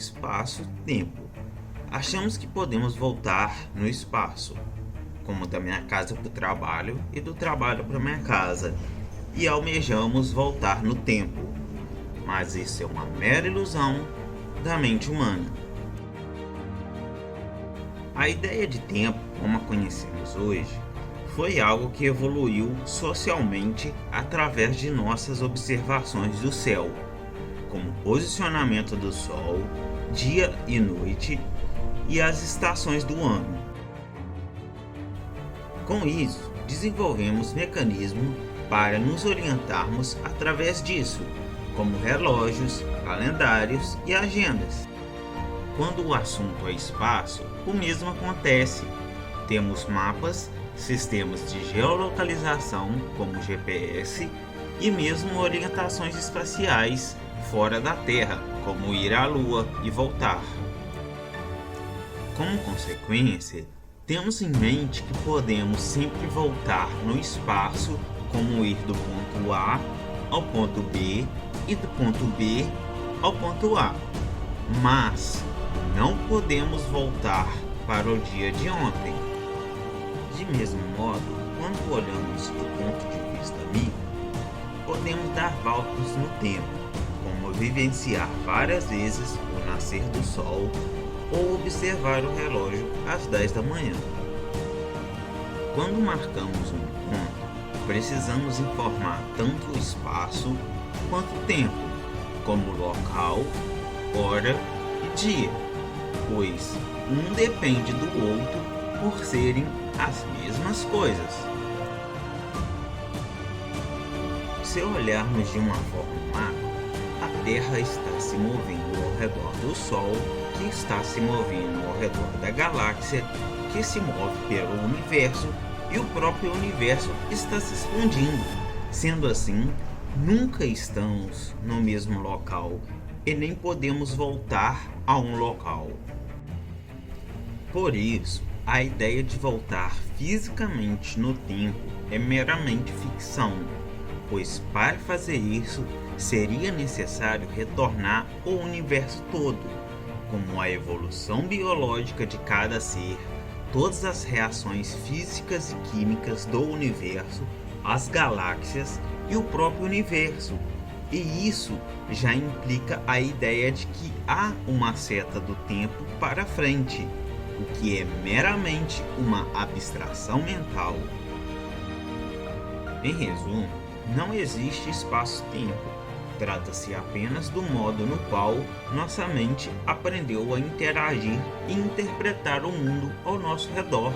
espaço-tempo. Achamos que podemos voltar no espaço, como da minha casa para o trabalho e do trabalho para minha casa, e almejamos voltar no tempo. Mas isso é uma mera ilusão da mente humana. A ideia de tempo, como a conhecemos hoje, foi algo que evoluiu socialmente através de nossas observações do céu, como o posicionamento do Sol, dia e noite e as estações do ano. Com isso, desenvolvemos mecanismos para nos orientarmos através disso, como relógios, calendários e agendas. Quando o assunto é espaço, o mesmo acontece. Temos mapas, sistemas de geolocalização, como GPS, e mesmo orientações espaciais fora da Terra, como ir à Lua e voltar. Como consequência, temos em mente que podemos sempre voltar no espaço, como ir do ponto A ao ponto B e do ponto B ao ponto A. Mas não podemos voltar para o dia de ontem. De mesmo modo, quando olhamos do ponto de vista micro, podemos dar voltas no tempo, como vivenciar várias vezes o nascer do sol ou observar o relógio às 10 da manhã. Quando marcamos um ponto, precisamos informar tanto o espaço quanto o tempo, como local, hora e dia, pois um depende do outro por serem as mesmas coisas. Se olharmos de uma forma macro, a Terra está se movendo ao redor do Sol, que está se movendo ao redor da galáxia, que se move pelo universo, e o próprio universo está se expandindo. Sendo assim, nunca estamos no mesmo local e nem podemos voltar a um local. Por isso, a ideia de voltar fisicamente no tempo é meramente ficção, pois para fazer isso seria necessário retornar o universo todo, como a evolução biológica de cada ser, todas as reações físicas e químicas do universo, as galáxias e o próprio universo. E isso já implica a ideia de que há uma seta do tempo para frente, o que é meramente uma abstração mental. Em resumo, não existe espaço-tempo. Trata-se apenas do modo no qual nossa mente aprendeu a interagir e interpretar o mundo ao nosso redor.